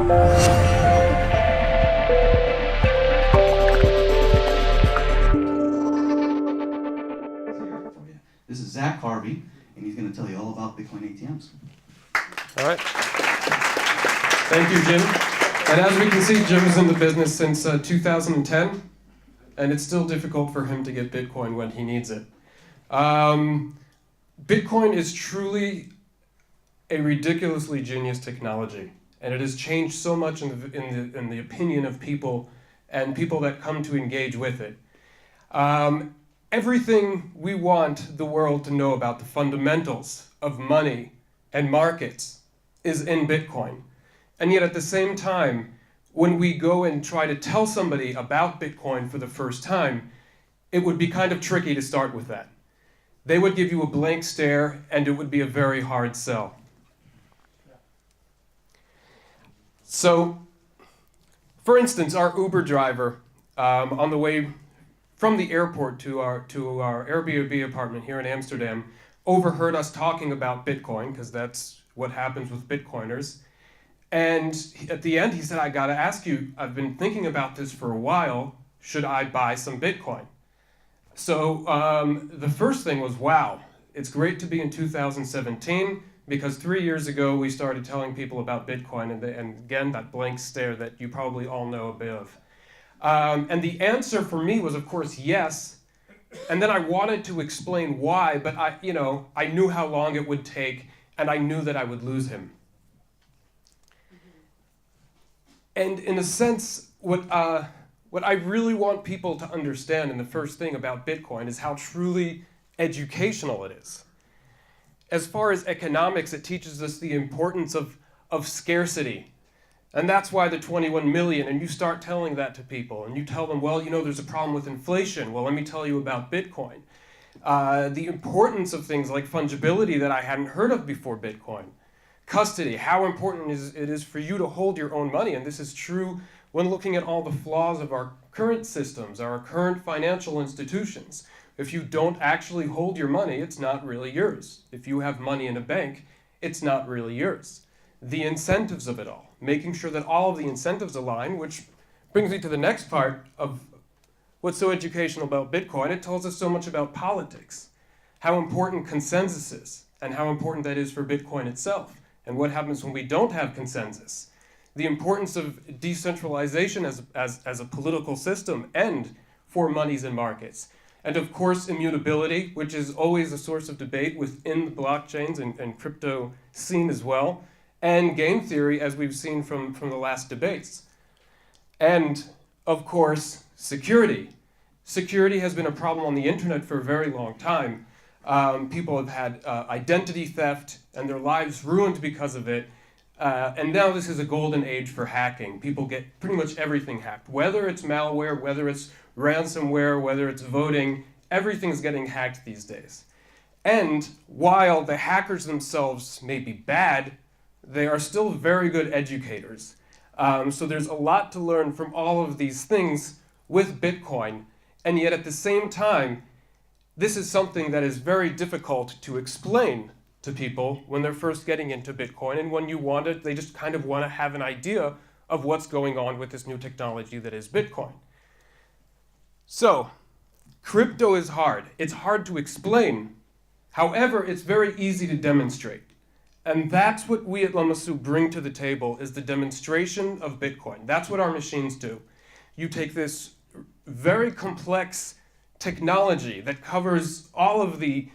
This is Zack Harvey, and he's going to tell you all about Bitcoin ATMs. All right. Thank you, Jim. And as we can see, Jim is in the business since 2010, and it's still difficult for him to get Bitcoin when he needs it. Bitcoin is truly a ridiculously genius technology, and it has changed so much in the opinion of people and people that come to engage with it. Everything we want the world to know about the fundamentals of money and markets is in Bitcoin. And yet at the same time, when we go and try to tell somebody about Bitcoin for the first time, it would be kind of tricky to start with that. They would give you a blank stare, and it would be a very hard sell. So, for instance, our Uber driver on the way from the airport to our Airbnb apartment here in Amsterdam overheard us talking about Bitcoin, because that's what happens with Bitcoiners. And at the end, he said, I gotta ask you, I've been thinking about this for a while. Should I buy some Bitcoin? So the first thing was, wow, it's great to be in 2017, because 3 years ago, we started telling people about Bitcoin, and again, that blank stare that you probably all know a bit of. And the answer for me was, of course, yes. And then I wanted to explain why, but I knew how long it would take, and I knew that I would lose him. And in a sense, what I really want people to understand, and the first thing about Bitcoin, is how truly educational it is. As far as economics, it teaches us the importance of scarcity. And that's why the 21 million, and you start telling that to people, and you tell them, well, there's a problem with inflation. Well, let me tell you about Bitcoin. The importance of things like fungibility that I hadn't heard of before Bitcoin. Custody, how important it is for you to hold your own money, and this is true when looking at all the flaws of our current systems, our current financial institutions. If you don't actually hold your money, it's not really yours. If you have money in a bank, it's not really yours. The incentives of it all, making sure that all of the incentives align, which brings me to the next part of what's so educational about Bitcoin. It tells us so much about politics, how important consensus is, and how important that is for Bitcoin itself, and what happens when we don't have consensus. The importance of decentralization as a political system and for monies and markets. And of course, immutability, which is always a source of debate within the blockchains and crypto scene as well. And game theory, as we've seen from the last debates. And, of course, security. Security has been a problem on the internet for a very long time. People have had identity theft and their lives ruined because of it. And now this is a golden age for hacking. People get pretty much everything hacked. Whether it's malware, whether it's ransomware, whether it's voting, everything's getting hacked these days. And while the hackers themselves may be bad, they are still very good educators. So there's a lot to learn from all of these things with Bitcoin. And yet at the same time, this is something that is very difficult to explain to people when they're first getting into Bitcoin. And when you want it, they just kind of want to have an idea of what's going on with this new technology that is Bitcoin. So, crypto is hard. It's hard to explain. However, it's very easy to demonstrate. And that's what we at Lamassu bring to the table, is the demonstration of Bitcoin. That's what our machines do. You take this very complex technology that covers all of the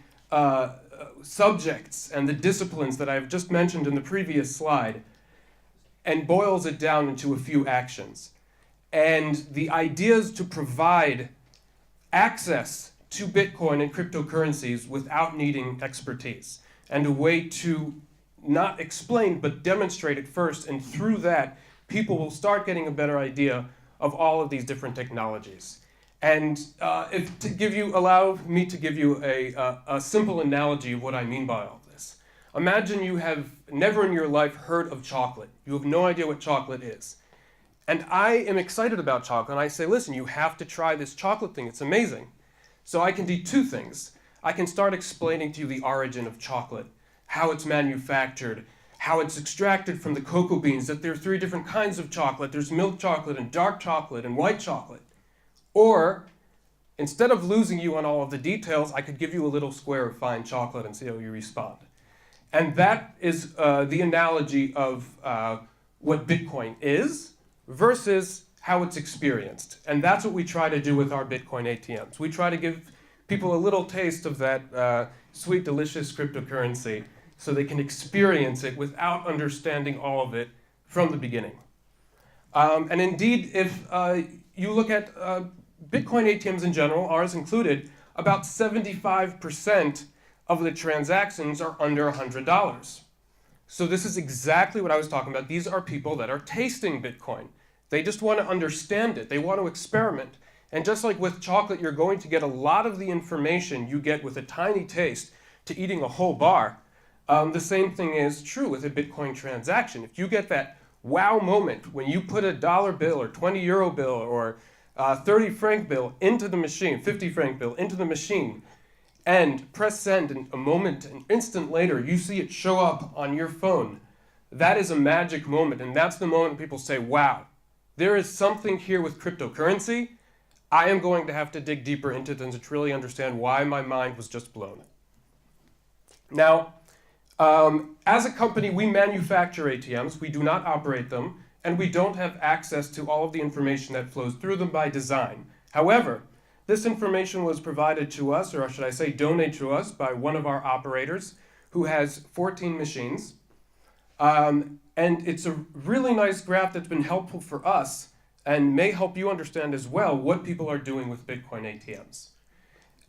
subjects and the disciplines that I've just mentioned in the previous slide, and boils it down into a few actions. And the idea is to provide access to Bitcoin and cryptocurrencies without needing expertise, and a way to not explain, but demonstrate it first, and through that, people will start getting a better idea of all of these different technologies. And allow me to give you a simple analogy of what I mean by all this. Imagine you have never in your life heard of chocolate. You have no idea what chocolate is. And I am excited about chocolate, and I say, listen, you have to try this chocolate thing, it's amazing. So I can do two things. I can start explaining to you the origin of chocolate, how it's manufactured, how it's extracted from the cocoa beans, that there are 3 different kinds of chocolate. There's milk chocolate and dark chocolate and white chocolate. Or, instead of losing you on all of the details, I could give you a little square of fine chocolate and see how you respond. And that is the analogy of what Bitcoin is versus how it's experienced. And that's what we try to do with our Bitcoin ATMs. We try to give people a little taste of that sweet, delicious cryptocurrency so they can experience it without understanding all of it from the beginning. And indeed, if you look at Bitcoin ATMs in general, ours included, about 75% of the transactions are under $100. So this is exactly what I was talking about. These are people that are tasting Bitcoin. They just want to understand it. They want to experiment. And just like with chocolate, you're going to get a lot of the information you get with a tiny taste to eating a whole bar. The same thing is true with a Bitcoin transaction. If you get that wow moment when you put a dollar bill or 20 euro bill or 30 franc bill into the machine, 50 franc bill into the machine, and press send in a moment, an instant later, you see it show up on your phone. That is a magic moment, and that's the moment people say, wow, there is something here with cryptocurrency. I am going to have to dig deeper into this to really understand why my mind was just blown. Now, as a company, we manufacture ATMs. We do not operate them, and we don't have access to all of the information that flows through them by design. However, this information was provided to us, or should I say donated to us, by one of our operators who has 14 machines. And it's a really nice graph that's been helpful for us and may help you understand as well what people are doing with Bitcoin ATMs.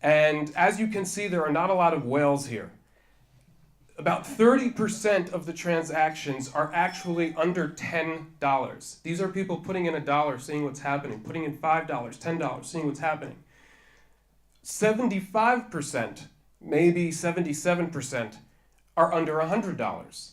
And as you can see, there are not a lot of whales here. About 30% of the transactions are actually under $10. These are people putting in $1, seeing what's happening, putting in $5, $10, seeing what's happening. 75%, maybe 77%, are under $100.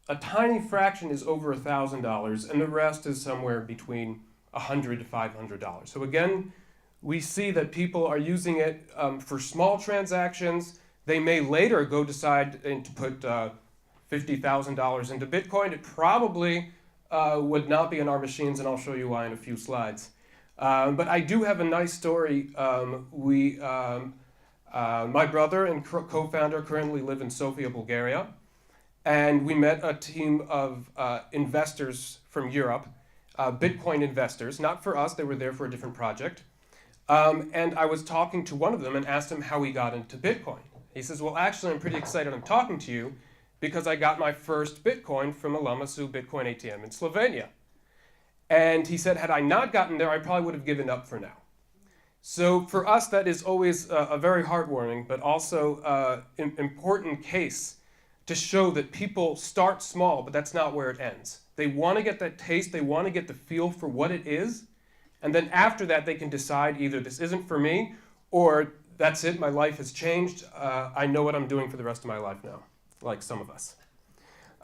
A tiny fraction is over $1,000, and the rest is somewhere between $100 to $500. So again, we see that people are using it for small transactions. They may later go decide to put $50,000 into Bitcoin. It probably would not be in our machines, and I'll show you why in a few slides. But I do have a nice story. My brother and co-founder currently live in Sofia, Bulgaria, and we met a team of investors from Europe, Bitcoin investors, not for us, they were there for a different project. And I was talking to one of them and asked him how he got into Bitcoin. He says, well, actually, I'm pretty excited I'm talking to you because I got my first Bitcoin from a Lamassu Bitcoin ATM in Slovenia. And he said, had I not gotten there, I probably would have given up for now. So for us, that is always a very heartwarming, but also important case to show that people start small, but that's not where it ends. They want to get that taste, they want to get the feel for what it is, and then after that, they can decide either this isn't for me, or that's it, my life has changed, I know what I'm doing for the rest of my life now, like some of us.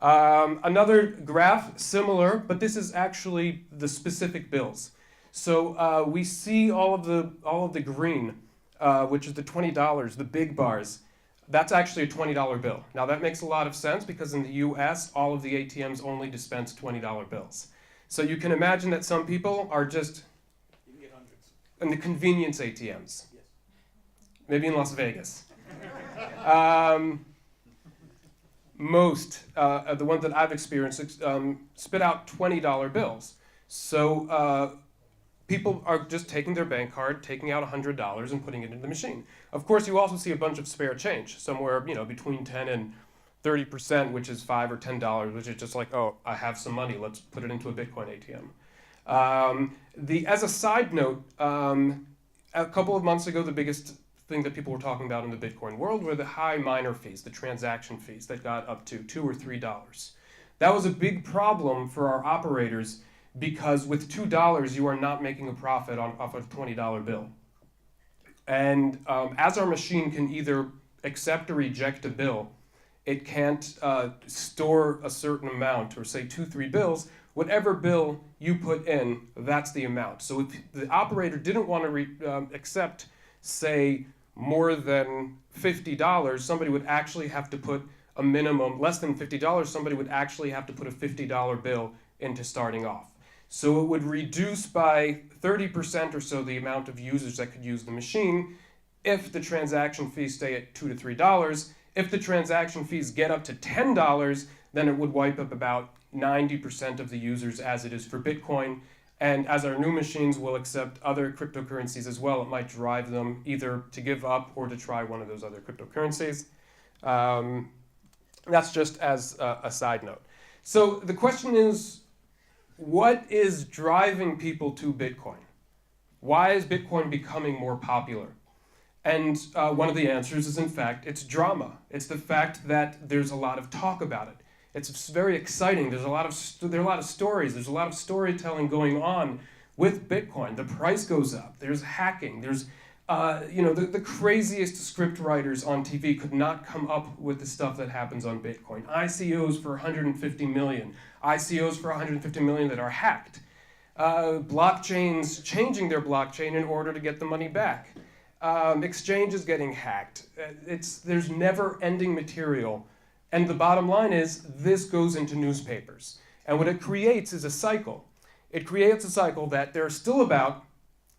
Another graph, similar, but this is actually the specific bills. So we see all of the green, which is the $20, the big bars. That's actually a $20 bill. Now that makes a lot of sense because in the US, all of the ATMs only dispense $20 bills. So you can imagine that some people are just you can get hundreds. in the convenience ATMs. Yes. Maybe in Las Vegas. Most of the ones that I've experienced spit out $20 bills. So people are just taking their bank card, taking out $100 and putting it into the machine. Of course, you also see a bunch of spare change, somewhere between 10 and 30%, which is $5 or $10, which is just like, oh, I have some money, let's put it into a Bitcoin ATM. As a side note, a couple of months ago, the biggest thing that people were talking about in the Bitcoin world were the high miner fees, the transaction fees that got up to $2 or $3. That was a big problem for our operators because with $2, you are not making a profit off a $20 bill. And as our machine can either accept or reject a bill, it can't store a certain amount, or say 2-3 bills. Whatever bill you put in, that's the amount. So if the operator didn't want to accept, say, more than $50, somebody would actually have to put a minimum, less than $50, somebody would actually have to put a $50 bill into starting off. So it would reduce by 30% or so the amount of users that could use the machine if the transaction fees stay at $2 to $3. If the transaction fees get up to $10, then it would wipe up about 90% of the users as it is for Bitcoin. And as our new machines will accept other cryptocurrencies as well, it might drive them either to give up or to try one of those other cryptocurrencies. That's just as a side note. So the question is, what is driving people to Bitcoin? Why is Bitcoin becoming more popular? And one of the answers is, in fact, it's drama. It's the fact that there's a lot of talk about it. It's very exciting. There are a lot of stories. There's a lot of storytelling going on with Bitcoin. The price goes up. There's hacking. There's, the craziest script writers on TV could not come up with the stuff that happens on Bitcoin. ICOs for 150 million. ICOs for 150 million that are hacked. Blockchains changing their blockchain in order to get the money back. Exchanges getting hacked. There's never-ending material. And the bottom line is, this goes into newspapers. And what it creates is a cycle. It creates a cycle that there are still about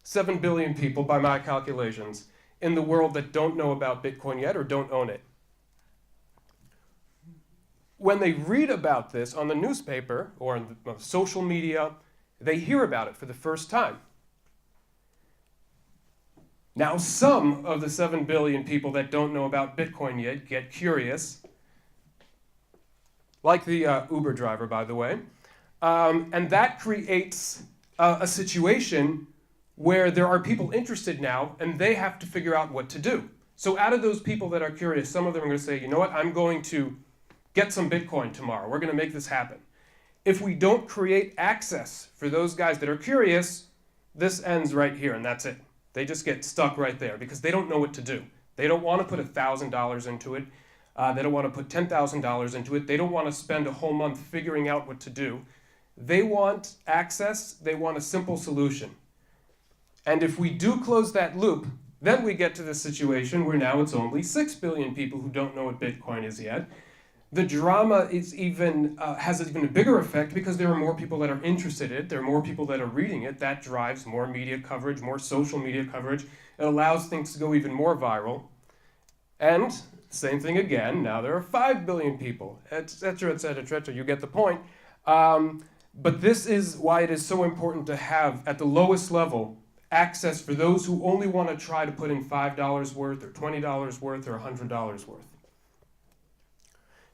7 billion people, by my calculations, in the world that don't know about Bitcoin yet or don't own it. When they read about this on the newspaper or on the social media, they hear about it for the first time. Now, some of the 7 billion people that don't know about Bitcoin yet get curious, like the Uber driver, by the way, and that creates a situation where there are people interested now, and they have to figure out what to do. So out of those people that are curious, some of them are going to say, you know what, I'm going to get some Bitcoin tomorrow. We're going to make this happen. If we don't create access for those guys that are curious, this ends right here, and that's it. They just get stuck right there because they don't know what to do. They don't want to put $1,000 into it. They don't want to put $10,000 into it. They don't want to spend a whole month figuring out what to do. They want access. They want a simple solution. And if we do close that loop, then we get to the situation where now it's only 6 billion people who don't know what Bitcoin is yet. The drama is has even a bigger effect because there are more people that are interested in it. There are more people that are reading it. That drives more media coverage, more social media coverage. It allows things to go even more viral. And same thing again. Now there are 5 billion people, etc., etc., etc. You get the point. But this is why it is so important to have, at the lowest level, access for those who only want to try to put in $5 worth or $20 worth or $100 worth.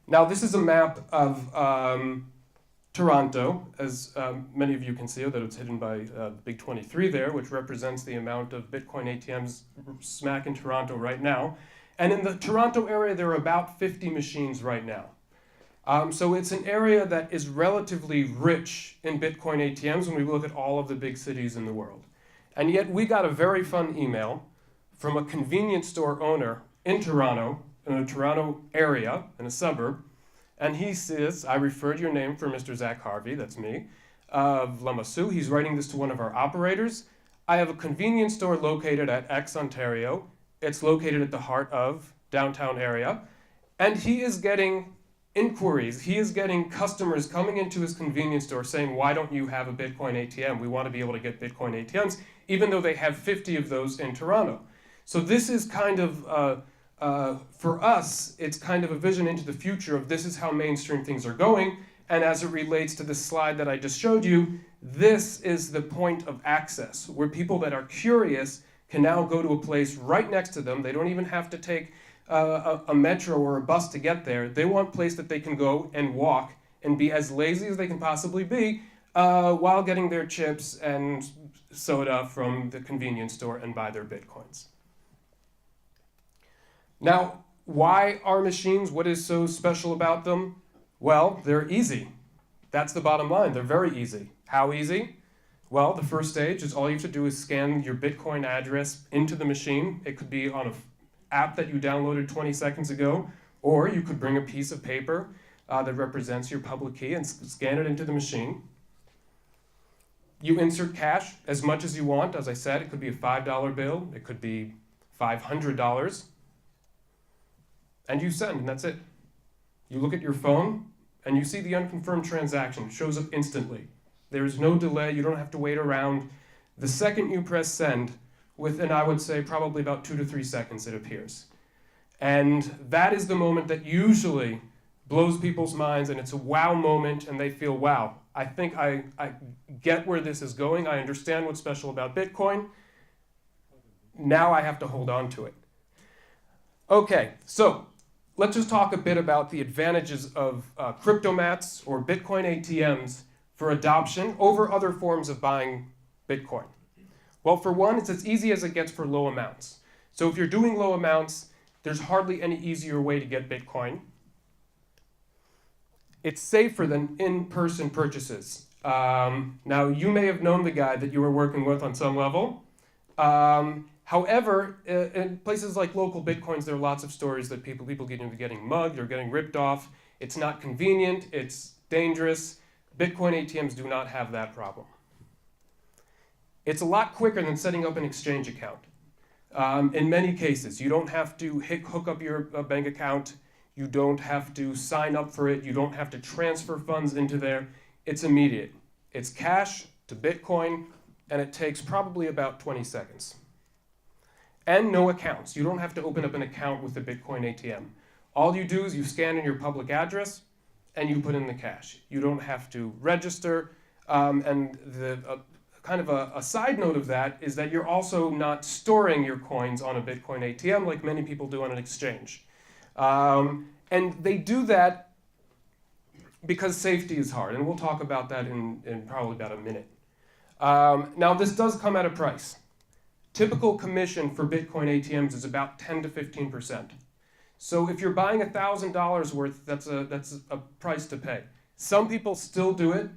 Now, this is a map of Toronto, as many of you can see, that it's hidden by the big 23 there, which represents the amount of Bitcoin ATMs smack in Toronto right now. And in the Toronto area, there are about 50 machines right now. So it's an area that is relatively rich in Bitcoin ATMs when we look at all of the big cities in the world. And yet we got a very fun email from a convenience store owner in Toronto, in the Toronto area, in a suburb, and he says, I referred your name for Mr. Zack Harvey, that's me, of Lamassu. He's writing this to one of our operators. I have a convenience store located at X, Ontario. It's located at the heart of downtown area. And he is getting inquiries. He is getting customers coming into his convenience store saying, why don't you have a Bitcoin ATM? We want to be able to get Bitcoin ATMs, even though they have 50 of those in Toronto. So this is kind of, for us, it's kind of a vision into the future of this is how mainstream things are going. And as it relates to the slide that I just showed you, this is the point of access, where people that are curious can now go to a place right next to them. They don't even have to take a metro or a bus to get there. They want a place that they can go and walk and be as lazy as they can possibly be while getting their chips and soda from the convenience store and buy their Bitcoins. Now, why are machines? What is so special about them? Well, they're easy. That's the bottom line. They're very easy. How easy? Well, the first stage is all you have to do is scan your Bitcoin address into the machine. It could be on an app that you downloaded 20 seconds ago, or you could bring a piece of paper that represents your public key and scan it into the machine. You insert cash as much as you want. As I said, it could be a $5 bill. It could be $500. And you send, and that's it. You look at your phone, and you see the unconfirmed transaction. It shows up instantly. There's no delay. You don't have to wait around. The second you press send, within, I would say, probably about 2 to 3 seconds, it appears. And that is the moment that usually blows people's minds, and it's a wow moment, and they feel, wow, I think I get where this is going. I understand what's special about Bitcoin. Now I have to hold on to it. Okay, so let's just talk a bit about the advantages of cryptomats or Bitcoin ATMs for adoption over other forms of buying Bitcoin. Well, for one, it's as easy as it gets for low amounts. So if you're doing low amounts, there's hardly any easier way to get Bitcoin. It's safer than in-person purchases. Now, you may have known the guy that you were working with on some level. However, in places like local Bitcoins, there are lots of stories that people getting mugged or getting ripped off. It's not convenient, it's dangerous. Bitcoin ATMs do not have that problem. It's a lot quicker than setting up an exchange account. In many cases, you don't have to hook up your bank account. You don't have to sign up for it. You don't have to transfer funds into there. It's immediate. It's cash to Bitcoin, and it takes probably about 20 seconds. And no accounts. You don't have to open up an account with the Bitcoin ATM. All you do is you scan in your public address, and you put in the cash. You don't have to register. And kind of a side note of that is that you're also not storing your coins on a Bitcoin ATM like many people do on an exchange. And they do that because safety is hard, and we'll talk about that in probably about a minute. Now, this does come at a price. Typical commission for Bitcoin ATMs is about 10 to 15%. So if you're buying $1,000 worth, that's a price to pay. Some people still do it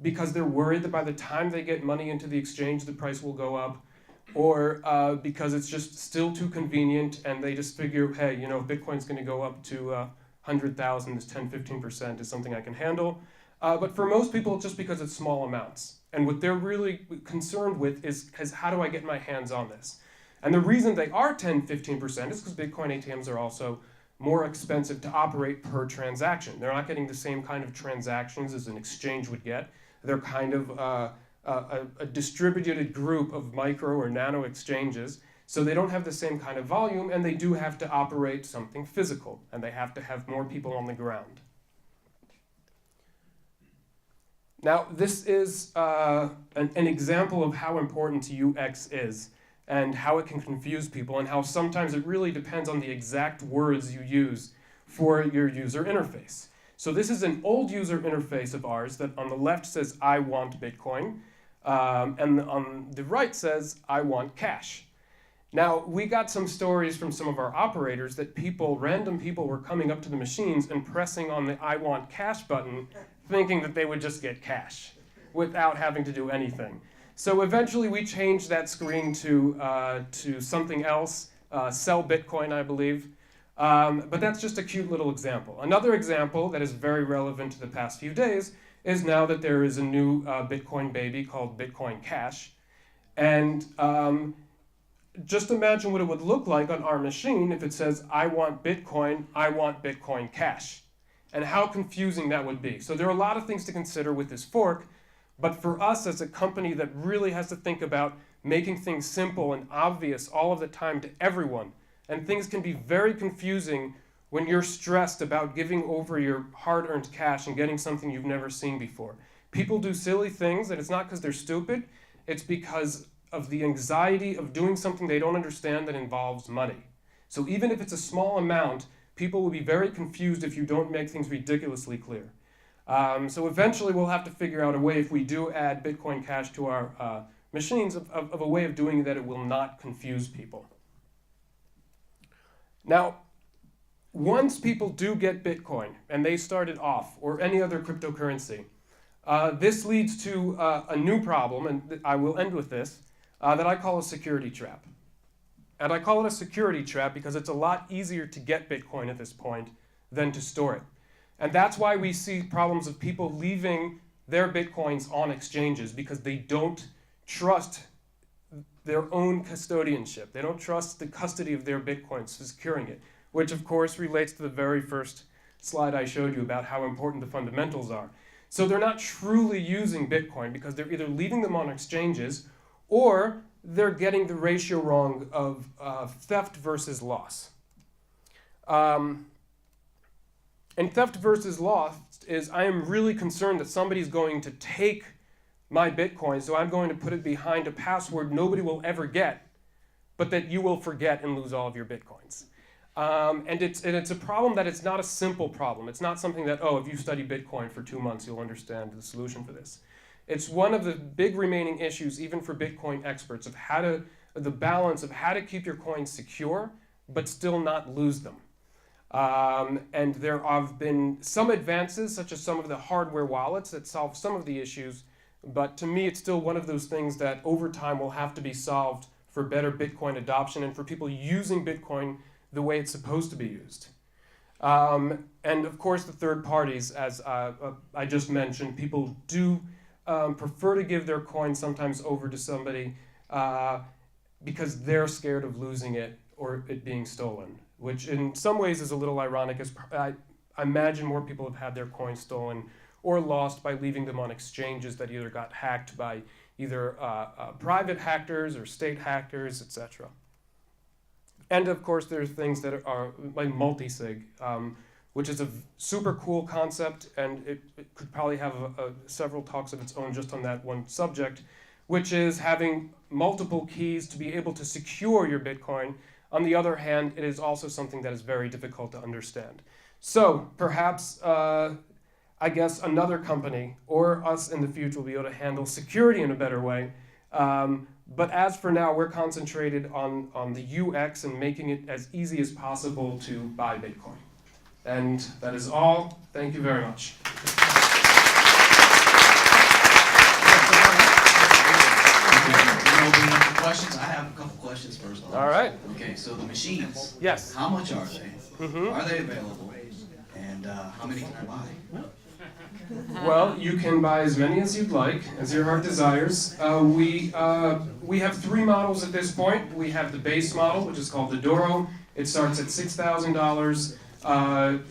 because they're worried that by the time they get money into the exchange, the price will go up, or because it's just still too convenient, and they just figure, hey, you know, if Bitcoin's going to go up to 100,000, this 10, 15% is something I can handle. But for most people, it's just because it's small amounts. And what they're really concerned with is how do I get my hands on this? And the reason they are 10, 15% is because Bitcoin ATMs are also more expensive to operate per transaction. They're not getting the same kind of transactions as an exchange would get. They're kind of a distributed group of micro or nano exchanges, so they don't have the same kind of volume, and they do have to operate something physical, and they have to have more people on the ground. Now, this is an example of how important UX is and how it can confuse people, and how sometimes it really depends on the exact words you use for your user interface. So this is an old user interface of ours that on the left says, I want Bitcoin, and on the right says, I want cash. Now, we got some stories from some of our operators that random people were coming up to the machines and pressing on the I want cash button, thinking that they would just get cash without having to do anything. So eventually we changed that screen to something else, sell Bitcoin, I believe. But that's just a cute little example. Another example that is very relevant to the past few days is now that there is a new Bitcoin baby called Bitcoin Cash. And just imagine what it would look like on our machine if it says, I want Bitcoin Cash. And how confusing that would be. So there are a lot of things to consider with this fork, but for us as a company that really has to think about making things simple and obvious all of the time to everyone, and things can be very confusing when you're stressed about giving over your hard-earned cash and getting something you've never seen before. People do silly things, and it's not because they're stupid, it's because of the anxiety of doing something they don't understand that involves money. So even if it's a small amount, people will be very confused if you don't make things ridiculously clear. So eventually we'll have to figure out a way, if we do add Bitcoin Cash to our machines, of a way of doing that it will not confuse people. Now, once people do get Bitcoin, and they started off, or any other cryptocurrency, this leads to a new problem, and I will end with this, that I call a security trap. And I call it a security trap because it's a lot easier to get Bitcoin at this point than to store it. And that's why we see problems of people leaving their Bitcoins on exchanges, because they don't trust their own custodianship. They don't trust the custody of their Bitcoins, securing it, which of course relates to the very first slide I showed you about how important the fundamentals are. So they're not truly using Bitcoin because they're either leaving them on exchanges or they're getting the ratio wrong of theft versus loss. And theft versus loss is I am really concerned that somebody's going to take my Bitcoin, so I'm going to put it behind a password nobody will ever get, but that you will forget and lose all of your Bitcoins. And it's a problem that it's not a simple problem. It's not something that, oh, if you study Bitcoin for 2 months, you'll understand the solution for this. It's one of the big remaining issues, even for Bitcoin experts, of the balance of how to keep your coins secure, but still not lose them. And there have been some advances, such as some of the hardware wallets that solve some of the issues, but to me, it's still one of those things that over time will have to be solved for better Bitcoin adoption and for people using Bitcoin the way it's supposed to be used. And of course, the third parties, as I just mentioned, people do prefer to give their coin sometimes over to somebody because they're scared of losing it or it being stolen, which in some ways is a little ironic, as I imagine more people have had their coins stolen or lost by leaving them on exchanges that either got hacked by either private hackers or state hackers, etc. And of course, there's things that are like multi-sig, which is a super cool concept, and it could probably have several talks of its own just on that one subject, which is having multiple keys to be able to secure your Bitcoin. On the other hand, it is also something that is very difficult to understand. So perhaps, I guess another company or us in the future will be able to handle security in a better way. But as for now, we're concentrated on the UX and making it as easy as possible to buy Bitcoin. And that is all. Thank you very much. Questions? I have a couple questions first. All right. Okay, so the machines. Yes. How much are they? Are they available? And how many can I buy? Well, you can buy as many as you'd like, as your heart desires. We have 3 models at this point. We have the base model, which is called the Doro. It starts at $6,000.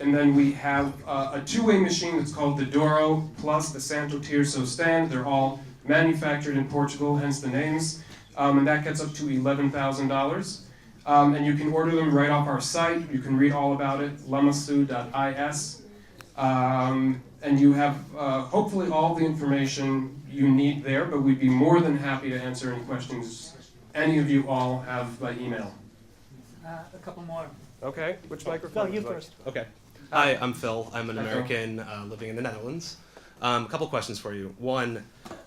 And then we have a 2-way machine that's called the Doro plus the Santo Tirso stand. They're all manufactured in Portugal, hence the names. And that gets up to $11,000. And you can order them right off our site. You can read all about it, lamassu.is. And you have hopefully all the information you need there, but we'd be more than happy to answer any questions any of you all have by email. A couple more. Okay, which microphone? Go, you first. Okay. Hi, I'm Phil. I'm an American living in the Netherlands. A couple questions for you. One,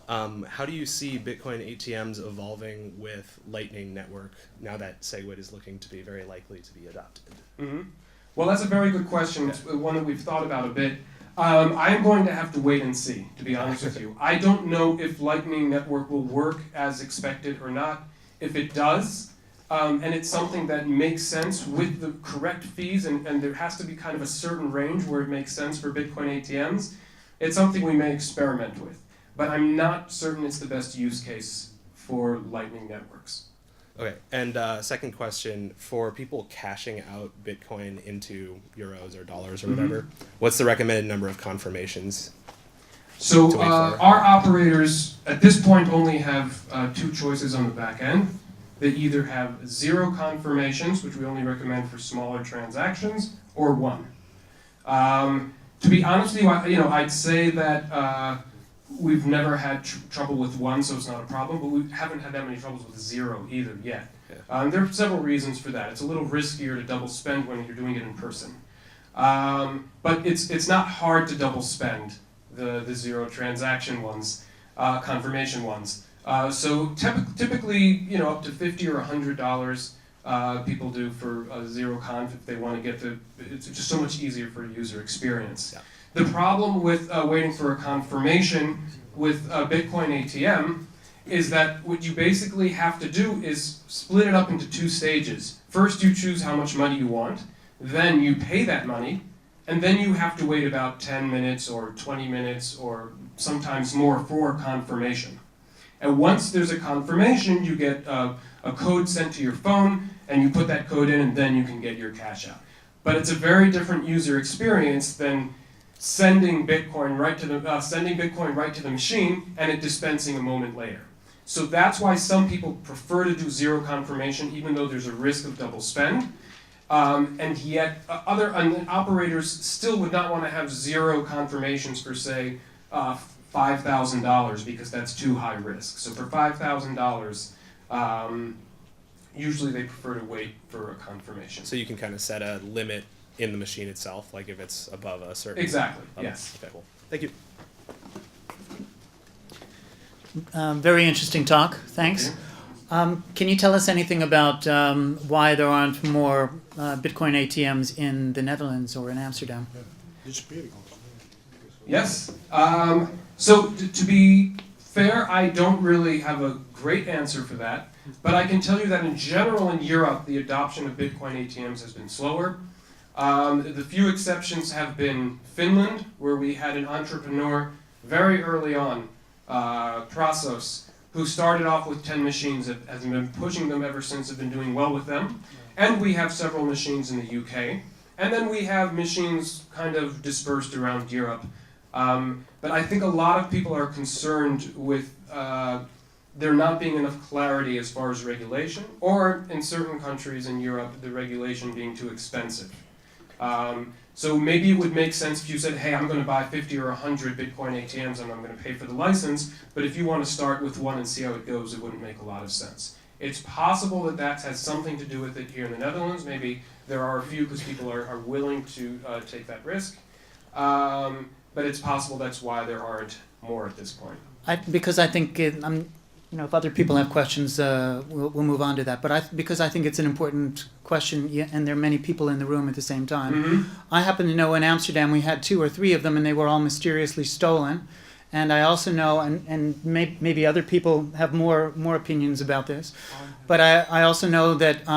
how do you see Bitcoin ATMs evolving with Lightning Network now that SegWit is looking to be very likely to be adopted? Mm-hmm. Well, that's a very good question. It's one that we've thought about a bit. I'm going to have to wait and see, to be honest with you. I don't know if Lightning Network will work as expected or not. If it does, and it's something that makes sense with the correct fees, and there has to be kind of a certain range where it makes sense for Bitcoin ATMs, it's something we may experiment with. But I'm not certain it's the best use case for Lightning networks. Okay, and second question, for people cashing out Bitcoin into euros or dollars or whatever, what's the recommended number of confirmations? So our operators at this point only have 2 choices on the back end. They either have 0 confirmations, which we only recommend for smaller transactions, or 1. To be honest with you, I'd say that we've never had trouble with 1, so it's not a problem, but we haven't had that many troubles with 0 either yet. Yeah. There are several reasons for that. It's a little riskier to double spend when you're doing it in person. But it's not hard to double spend the 0 transaction ones, confirmation ones. So typically, up to $50 or $100 people do for 0 conf if they want to get it's just so much easier for a user experience. Yeah. The problem with waiting for a confirmation with a Bitcoin ATM is that what you basically have to do is split it up into 2 stages. First, you choose how much money you want, then you pay that money, and then you have to wait about 10 minutes or 20 minutes or sometimes more for confirmation. And once there's a confirmation, you get a code sent to your phone, and you put that code in, and then you can get your cash out. but it's a very different user experience than sending Bitcoin right to the machine and it dispensing a moment later. So that's why some people prefer to do zero confirmation, even though there's a risk of double spend. And yet other operators still would not want to have zero confirmations for, say, $5,000 because that's too high risk. So for $5,000, usually they prefer to wait for a confirmation. So you can kind of set a limit in the machine itself, like if it's above a certain... Exactly, yes. Okay, cool. Thank you. Very interesting talk. Thanks. Can you tell us anything about why there aren't more Bitcoin ATMs in the Netherlands or in Amsterdam? Yes. So to be fair, I don't really have a great answer for that, but I can tell you that in general in Europe, the adoption of Bitcoin ATMs has been slower. The few exceptions have been Finland, where we had an entrepreneur very early on, Prasos, who started off with 10 machines, has been pushing them ever since, have been doing well with them. And we have several machines in the UK. And then we have machines kind of dispersed around Europe. But I think a lot of people are concerned with there not being enough clarity as far as regulation, or in certain countries in Europe, the regulation being too expensive. So maybe it would make sense if you said, hey, I'm going to buy 50 or 100 Bitcoin ATMs and I'm going to pay for the license, but if you want to start with one and see how it goes, it wouldn't make a lot of sense. It's possible that that has something to do with it here in the Netherlands. Maybe there are a few because people are willing to take that risk. But it's possible that's why there aren't more at this point. Because I think if other people have questions, we'll move on to that. But because I think it's an important question, and there are many people in the room at the same time. Mm-hmm. I happen to know in Amsterdam we had 2 or 3 of them, and they were all mysteriously stolen. And I also know, and maybe other people have more opinions about this, but I also know that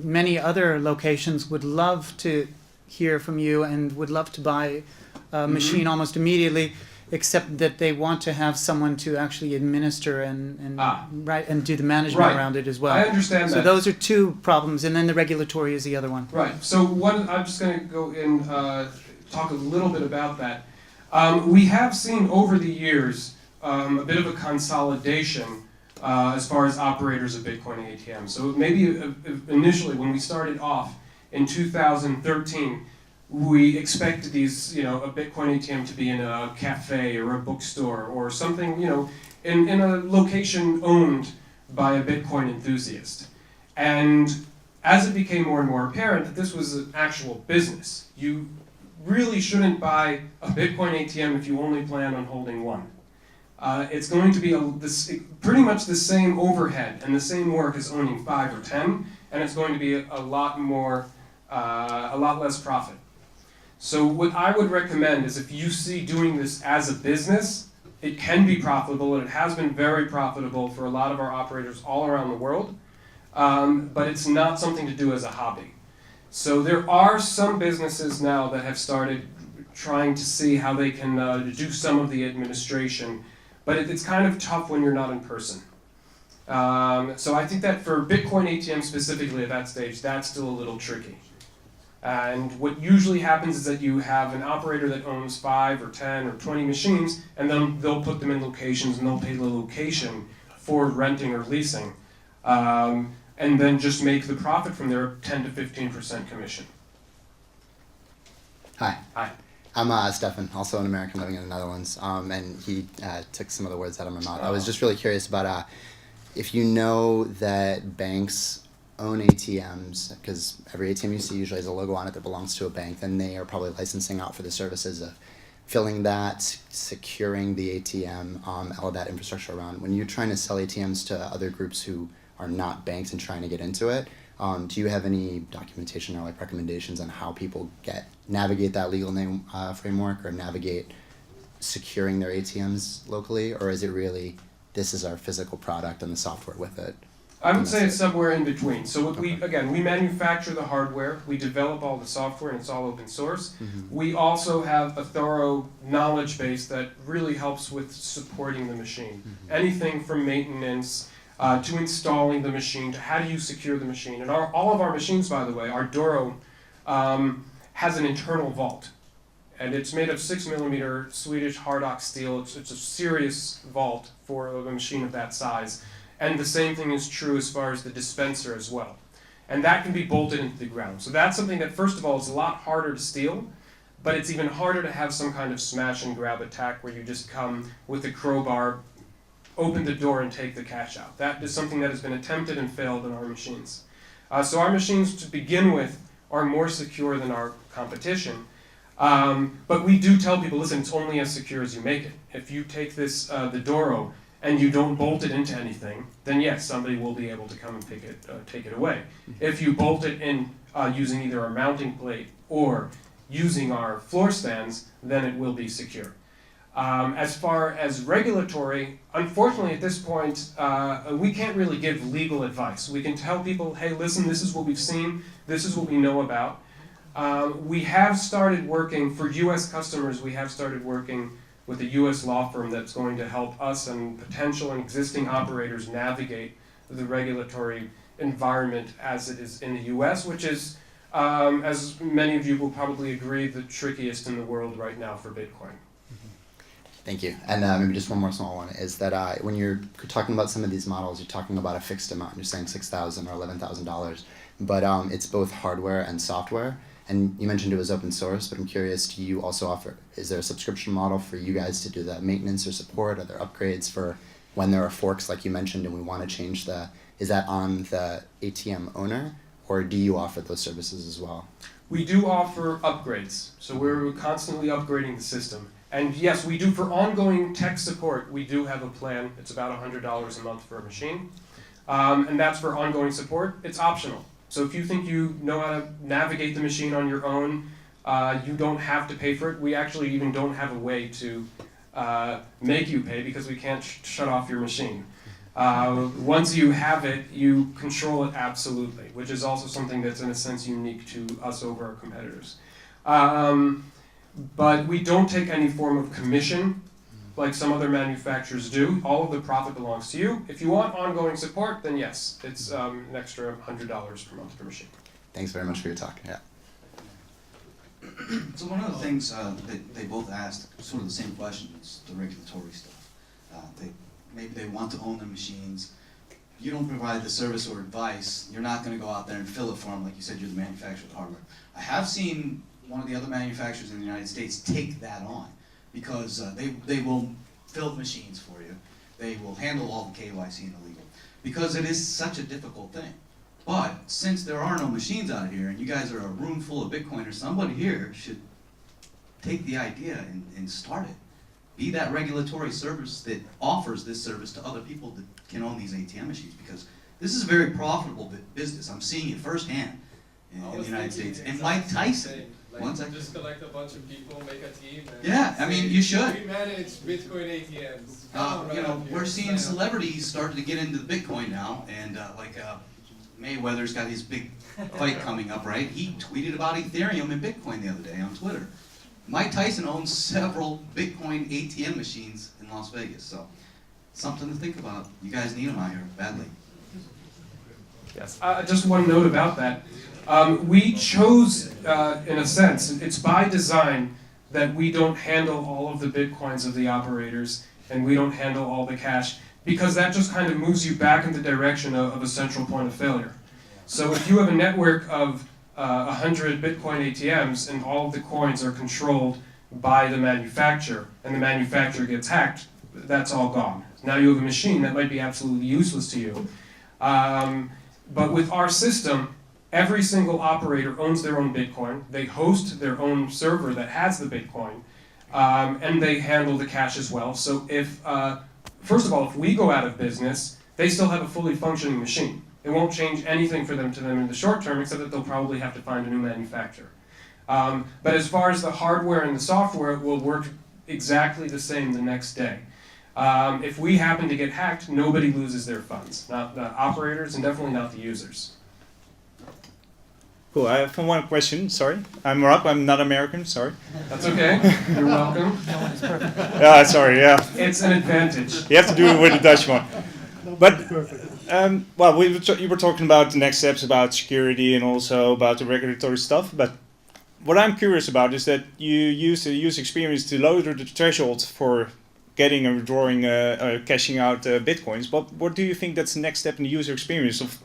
many other locations would love to hear from you and would love to buy a machine almost immediately, except that they want to have someone to actually administer and do the management around it as well. I understand that. So those are 2 problems, and then the regulatory is the other one. Right. So I'm just going to go in talk a little bit about that. We have seen over the years a bit of a consolidation as far as operators of Bitcoin ATMs. So maybe initially when we started off in 2013, we expected these, a Bitcoin ATM to be in a cafe or a bookstore or something, in a location owned by a Bitcoin enthusiast. And as it became more and more apparent that this was an actual business, you really shouldn't buy a Bitcoin ATM if you only plan on holding one. It's going to be pretty much the same overhead and the same work as owning 5 or 10, and it's going to be a lot less profit. So what I would recommend is if you see doing this as a business, it can be profitable, and it has been very profitable for a lot of our operators all around the world, but it's not something to do as a hobby. So there are some businesses now that have started trying to see how they can do some of the administration, but it's kind of tough when you're not in person. So I think that for Bitcoin ATM specifically at that stage, that's still a little tricky. And what usually happens is that you have an operator that owns 5 or 10 or 20 machines, and then they'll put them in locations and they'll pay the location for renting or leasing, and then just make the profit from their 10 to 15% commission. Hi. Hi. I'm Stefan, also an American living in the Netherlands, and he took some of the words out of my mouth. I was just really curious about if you know that banks own ATMs, because every ATM you see usually has a logo on it that belongs to a bank, then they are probably licensing out for the services of filling that, securing the ATM, all of that infrastructure around. When you're trying to sell ATMs to other groups who are not banks and trying to get into it, do you have any documentation or recommendations on how people navigate that legal name framework or navigate securing their ATMs locally, or is it really this is our physical product and the software with it? I would say it's somewhere in between. So we manufacture the hardware, we develop all the software, and it's all open source. Mm-hmm. We also have a thorough knowledge base that really helps with supporting the machine. Mm-hmm. Anything from maintenance to installing the machine to how do you secure the machine. And all of our machines, by the way, our Doro, has an internal vault. And it's made of 6mm Swedish hard ox steel. It's a serious vault for a machine of that size. And the same thing is true as far as the dispenser as well. And that can be bolted into the ground. So that's something that, first of all, is a lot harder to steal, but it's even harder to have some kind of smash and grab attack where you just come with a crowbar, open the door, and take the cash out. That is something that has been attempted and failed in our machines. So our machines, to begin with, are more secure than our competition. But we do tell people, listen, it's only as secure as you make it. If you take this, the Doro, and you don't bolt it into anything, then yes, somebody will be able to come and take it away. If you bolt it in using either our mounting plate or using our floor stands, then it will be secure. As far as regulatory, unfortunately at this point, we can't really give legal advice. We can tell people, hey, listen, this is what we've seen, this is what we know about. We have started working, for US customers, we have started working with a US law firm that's going to help us and potential and existing operators navigate the regulatory environment as it is in the US, which is, as many of you will probably agree, the trickiest in the world right now for Bitcoin. Thank you. And maybe just one more small one is that when you're talking about some of these models, you're talking about a fixed amount. You're saying $6,000 or $11,000, but it's both hardware and software. And you mentioned it was open source, but I'm curious, do you also offer, is there a subscription model for you guys to do the maintenance or support? Are there upgrades for when there are forks like you mentioned and we want to change is that on the ATM owner, or do you offer those services as well? We do offer upgrades, so we're constantly upgrading the system. And yes, we do, for ongoing tech support, we do have a plan. It's about $100 a month for a machine. And that's for ongoing support. It's optional. So if you think you know how to navigate the machine on your own, you don't have to pay for it. We actually even don't have a way to make you pay because we can't shut off your machine. Once you have it, you control it absolutely, which is also something that's in a sense unique to us over our competitors. But we don't take any form of commission like some other manufacturers do. All of the profit belongs to you. If you want ongoing support, then yes, it's an extra $100 per month per machine. Thanks very much for your talk. Yeah. So one of the things that they both asked, sort of the same question, is the regulatory stuff. Maybe they want to own their machines. You don't provide the service or advice. You're not going to go out there and fill it for them, like you said, you're the manufacturer of the hardware. I have seen one of the other manufacturers in the United States take that on, because they will fill machines for you. They will handle all the KYC and the legal, because it is such a difficult thing. But since there are no machines out here, and you guys are a room full of Bitcoiners, somebody here should take the idea and start it. Be that regulatory service that offers this service to other people that can own these ATM machines, because this is a very profitable business. I'm seeing it firsthand in the United States. And Mike Tyson, just collect a bunch of people, make a team. And yeah, I mean, you should. We manage Bitcoin ATMs. You know, we're seeing celebrities starting to get into the Bitcoin now, and Mayweather's got his big fight coming up, right? He tweeted about Ethereum and Bitcoin the other day on Twitter. Mike Tyson owns several Bitcoin ATM machines in Las Vegas, so something to think about. You guys need them out here badly. Yes, just one note about that. We chose, in a sense, it's by design that we don't handle all of the Bitcoins of the operators and we don't handle all the cash, because that just kind of moves you back in the direction of a central point of failure. So if you have a network of 100 Bitcoin ATMs and all of the coins are controlled by the manufacturer and the manufacturer gets hacked, that's all gone. Now you have a machine that might be absolutely useless to you. But with our system, every single operator owns their own Bitcoin. They host their own server that has the Bitcoin, and they handle the cash as well. So if, first of all, if we go out of business, they still have a fully functioning machine. It won't change anything for them in the short term, except that they'll probably have to find a new manufacturer. But as far as the hardware and the software, it will work exactly the same the next day. If we happen to get hacked, nobody loses their funds. Not the operators and definitely not the users. Cool. I have one question. Sorry, I'm Rob. I'm not American. Sorry. That's okay. You're welcome. Yeah, sorry. Yeah. It's an advantage. You have to do it with the Dutch one. But well, you were talking about the next steps about security and also about the regulatory stuff. But what I'm curious about is that you use the user experience to lower the threshold for getting and withdrawing, cashing out bitcoins. But what do you think that's the next step in the user experience of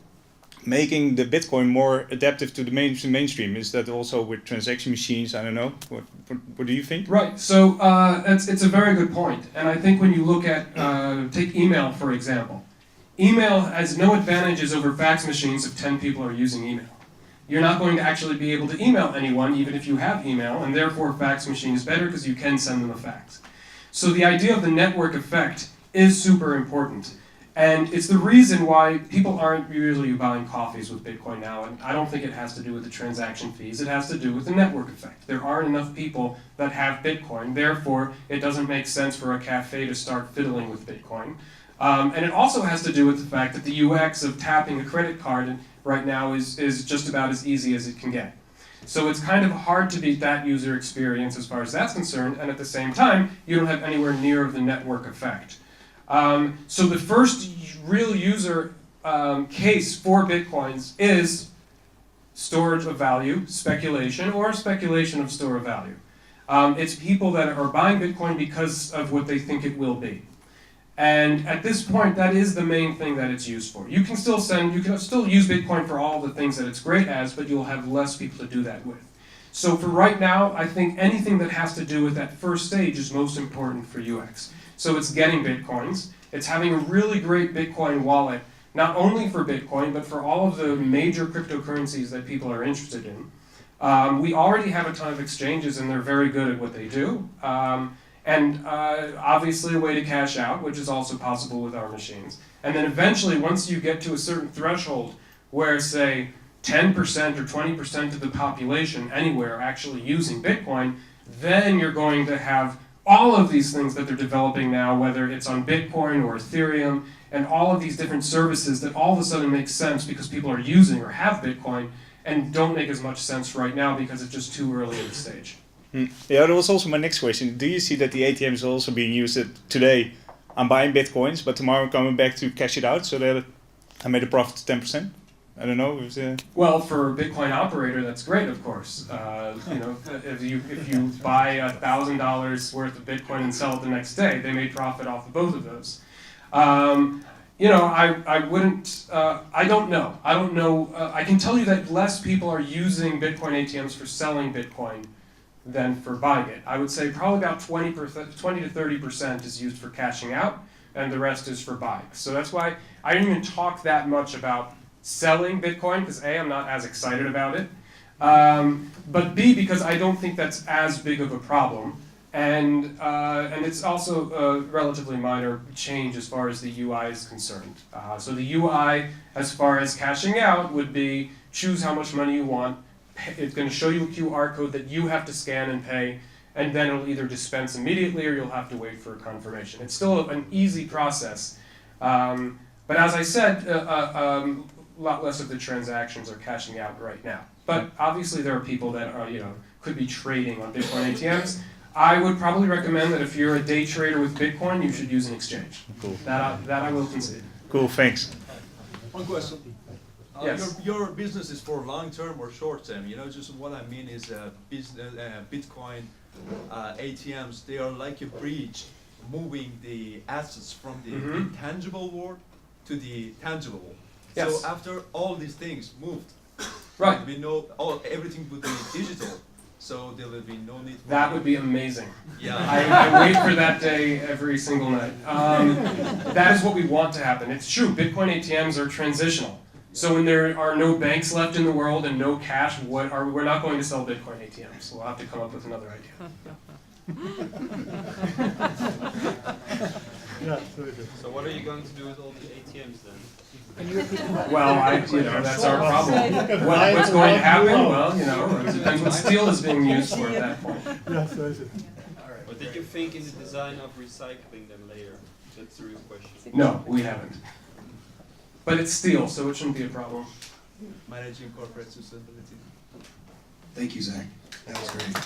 making the Bitcoin more adaptive to the mainstream? Is that also with transaction machines? I don't know. What do you think? Right. So it's a very good point. And I think when you look at, take email for example. Email has no advantages over fax machines if 10 people are using email. You're not going to actually be able to email anyone even if you have email, and therefore fax machine is better because you can send them a fax. So the idea of the network effect is super important. And it's the reason why people aren't usually buying coffees with Bitcoin now, and I don't think it has to do with the transaction fees, it has to do with the network effect. There aren't enough people that have Bitcoin, therefore it doesn't make sense for a cafe to start fiddling with Bitcoin. And it also has to do with the fact that the UX of tapping a credit card right now is just about as easy as it can get. So it's kind of hard to beat that user experience as far as that's concerned, and at the same time, you don't have anywhere near the network effect. So the first real user case for Bitcoins is storage of value, speculation, or speculation of store of value. It's people that are buying Bitcoin because of what they think it will be. And at this point, that is the main thing that it's used for. You can still use Bitcoin for all the things that it's great as, but you'll have less people to do that with. So for right now, I think anything that has to do with that first stage is most important for UX. So it's getting Bitcoins, it's having a really great Bitcoin wallet, not only for Bitcoin, but for all of the major cryptocurrencies that people are interested in. We already have a ton of exchanges and they're very good at what they do. And obviously a way to cash out, which is also possible with our machines. And then eventually, once you get to a certain threshold where, say, 10% or 20% of the population anywhere are actually using Bitcoin, then you're going to have all of these things that they're developing now, whether it's on Bitcoin or Ethereum, and all of these different services that all of a sudden make sense because people are using or have Bitcoin and don't make as much sense right now because it's just too early in the stage. Yeah, that was also my next question. Do you see that the ATMs are also being used today? I'm buying Bitcoins, but tomorrow I'm coming back to cash it out so that I made a profit of 10%? I don't know. Well, for a Bitcoin operator, that's great, of course. If you buy $1,000 worth of Bitcoin and sell it the next day, they made profit off of both of those. I wouldn't. I don't know. I can tell you that less people are using Bitcoin ATMs for selling Bitcoin than for buying it. I would say probably about 20 to 30% is used for cashing out, and the rest is for buying. So that's why I didn't even talk that much about selling Bitcoin, because A, I'm not as excited about it, but B, because I don't think that's as big of a problem, and it's also a relatively minor change as far as the UI is concerned. So the UI, as far as cashing out, would be choose how much money you want. It's going to show you a QR code that you have to scan and pay, and then it'll either dispense immediately or you'll have to wait for a confirmation. It's still an easy process, but as I said, a lot less of the transactions are cashing out right now. But obviously there are people that are, could be trading on Bitcoin ATMs. I would probably recommend that if you're a day trader with Bitcoin, you should use an exchange. Cool. That I will concede. Cool, thanks. One question. Yes. Your business is for long term or short term? Just what I mean is Bitcoin ATMs, they are like a bridge moving the assets from the intangible world to the tangible world. Yes. So after all these things moved, Right. we know everything would be digital. So there will be no need for That would be amazing. Yeah. I wait for that day every single night. That is what we want to happen. It's true, Bitcoin ATMs are transitional. So when there are no banks left in the world and no cash, we're not going to sell Bitcoin ATMs. We'll have to come up with another idea. So what are you going to do with all the ATMs then? Well, that's our problem. What's going to happen? Well, it depends what steel is being used for at that point. Or did you think in the design of recycling them later? That's the real question. No, we haven't. But it's steel, so it shouldn't be a problem. managing corporate sustainability? Thank you, Zach. That was great.